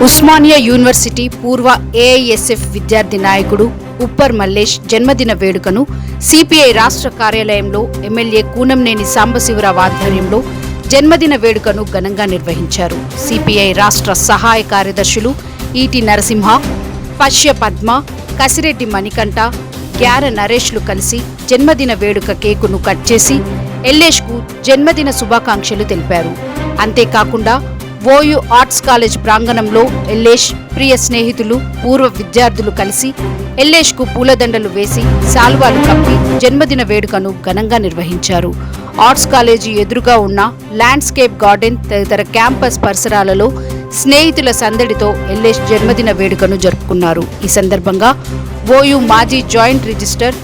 Osmania university పూర్వ AISF విద్యార్థి నాయకుడు ఉప్పర్ మల్లేష్ జన్మదిన వేడుకను సిపిఐ రాష్ట్ర కార్యాలయంలో ఎమ్మెల్యే కూనంనేని సాంబశివరావు ఆధ్వర్యంలో జన్మదిన వేడుకను ఘనంగా నిర్వహించారు. సిపిఐ రాష్ట్ర సహాయ కార్యదర్శులు ఈటి నరసింహ, పశ్య పద్మ, కసిరెడ్డి మణికంఠ, గ్యార నరేష్లు కలిసి జన్మదిన వేడుక కేకును కట్ చేసి ఎల్లేష్కు జన్మదిన శుభాకాంక్షలు తెలిపారు. అంతేకాకుండా ఓయూ ఆర్ట్స్ కాలేజ్ ప్రాంగణంలో ఎల్లేష్ ప్రియ స్నేహితులు, పూర్వ విద్యార్థులు కలిసి ఎల్లేష్కు పూలదండలు వేసి శాల్వాలు కప్పి జన్మదిన వేడుకను ఘనంగా నిర్వహించారు. ఆర్ట్స్ కాలేజీ ఎదురుగా ఉన్న ల్యాండ్స్కేప్ గార్డెన్ తదితర క్యాంపస్ పరిసరాలలో స్నేహితుల సందడితో ఎల్లేష్ జన్మదిన వేడుకను జరుపుకున్నారు. ఈ సందర్భంగా ఓయూ మాజీ జాయింట్ రిజిస్టర్,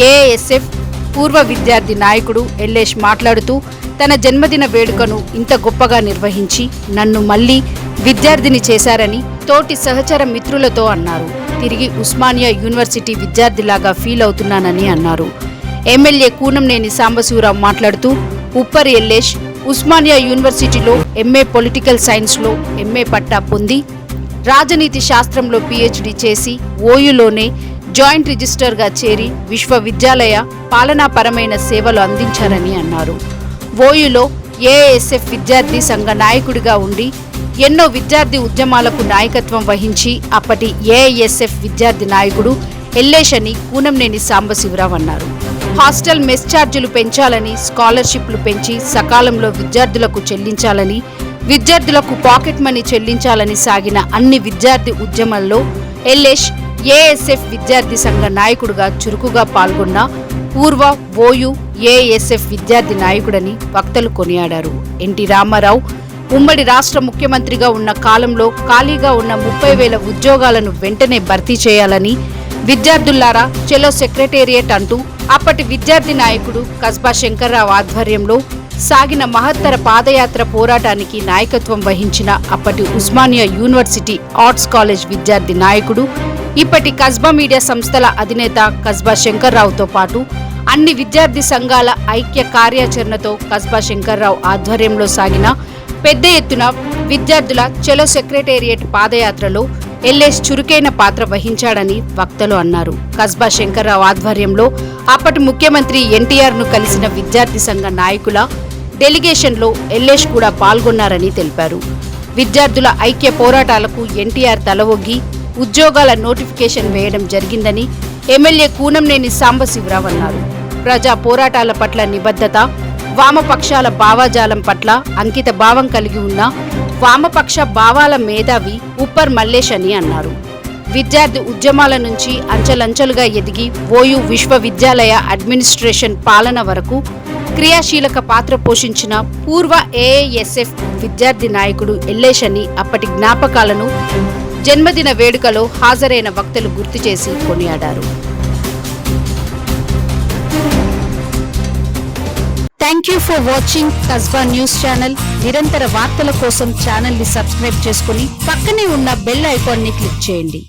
ఏఐఎస్ఎఫ్ పూర్వ విద్యార్థి నాయకుడు ఎల్లేష్ మాట్లాడుతూ తన జన్మదిన వేడుకను ఇంత గొప్పగా నిర్వహించి నన్ను మళ్లీ విద్యార్థిని చేశారని తోటి సహచర మిత్రులతో అన్నారు. తిరిగి ఉస్మానియా యూనివర్సిటీ విద్యార్థిలాగా ఫీల్ అవుతున్నానని అన్నారు. ఎమ్మెల్యే కూనంనేని సాంబశివరావు మాట్లాడుతూ ఉప్పర్ ఎల్లేష్ ఉస్మానియా యూనివర్సిటీలో ఎంఏ పొలిటికల్ సైన్స్లో ఎంఏ పట్టా పొంది రాజనీతి శాస్త్రంలో పిహెచ్డి చేసి ఓయూలోనే జాయింట్ రిజిస్టర్గా చేరి విశ్వవిద్యాలయ పాలనాపరమైన సేవలు అందించారని అన్నారు. ఓయూలో ఏఐఎస్ఎఫ్ విద్యార్థి సంఘ నాయకుడిగా ఉండి ఎన్నో విద్యార్థి ఉద్యమాలకు నాయకత్వం వహించి అప్పటి ఏఐఎస్ఎఫ్ విద్యార్థి నాయకుడు ఎల్లేష్ అని కూనంనేని సాంబశివరావు అన్నారు. హాస్టల్ మెస్ ఛార్జీలు పెంచాలని, స్కాలర్షిప్లు పెంచి సకాలంలో విద్యార్థులకు చెల్లించాలని, విద్యార్థులకు పాకెట్ మనీ చెల్లించాలని సాగిన అన్ని విద్యార్థి ఉద్యమాల్లో ఎల్లేష్ ఏఐఎస్ఎఫ్ విద్యార్థి సంఘ నాయకుడిగా చురుకుగా పాల్గొన్న పూర్వ ఓయూ ఏఐఎస్ఎఫ్ విద్యార్థి నాయకుడని వక్తలు కొనియాడారు. ఎన్టీ రామారావు ఉమ్మడి రాష్ట్ర ముఖ్యమంత్రిగా ఉన్న కాలంలో ఖాళీగా ఉన్న 30,000 ఉద్యోగాలను వెంటనే భర్తీ చేయాలని, విద్యార్థులారా చెలో సెక్రటేరియట్ అంటూ అప్పటి విద్యార్థి నాయకుడు కస్బా శంకర్రావు ఆధ్వర్యంలో సాగిన మహత్తర పాదయాత్ర పోరాటానికి నాయకత్వం వహించిన అప్పటి ఉస్మానియా యూనివర్సిటీ ఆర్ట్స్ కాలేజ్ విద్యార్థి నాయకుడు, ఇప్పటి కస్బా మీడియా సంస్థల అధినేత కస్బా శంకర్రావుతో పాటు అన్ని విద్యార్థి సంఘాల ఐక్య కార్యాచరణతో కస్బా శంకర్రావు ఆధ్వర్యంలో సాగిన పెద్ద ఎత్తున విద్యార్థుల చెలో సెక్రటేరియట్ పాదయాత్రలో ఎల్లేష్ చురుకైన పాత్ర వహించాడని వక్తలు అన్నారు. కస్బా శంకర్రావు ఆధ్వర్యంలో అప్పటి ముఖ్యమంత్రి ఎన్టీఆర్ను కలిసిన విద్యార్థి సంఘ నాయకుల డెలిగేషన్లో ఎల్లేష్ కూడా పాల్గొన్నారని తెలిపారు. విద్యార్థుల ఐక్య పోరాటాలకు ఎన్టీఆర్ తలవొగ్గి ఉద్యోగాల నోటిఫికేషన్ వేయడం జరిగిందని ఎమ్మెల్యే కూనంనేని సాంబశివరావు అన్నారు. ప్రజా పోరాటాల పట్ల నిబద్ధత, వామపక్షాల భావజాలం పట్ల అంకిత భావం కలిగి ఉన్న వామపక్ష భావాల మేధావి ఉప్పర్ మల్లేష్ అని అన్నారు. విద్యార్థి ఉద్యమాల నుంచి అంచెలంచెలుగా ఎదిగి ఓయూ విశ్వవిద్యాలయ అడ్మినిస్ట్రేషన్ పాలన వరకు క్రియాశీలక పాత్ర పోషించిన పూర్వ ఏఐఎస్ఎఫ్ విద్యార్థి నాయకుడు ఎల్లేష్ అని అప్పటి జ్ఞాపకాలను జన్మదిన వేడుకలో హాజరైన వక్తలు గుర్తు చేసి కొనియాడారు. Thank you for watching Kasba news channel. నిరంతర వార్తల కోసం ఛానల్ ని సబ్స్క్రైబ్ చేసుకుని పక్కనే ఉన్న బెల్ ఐకాన్ ని క్లిక్ చేయండి.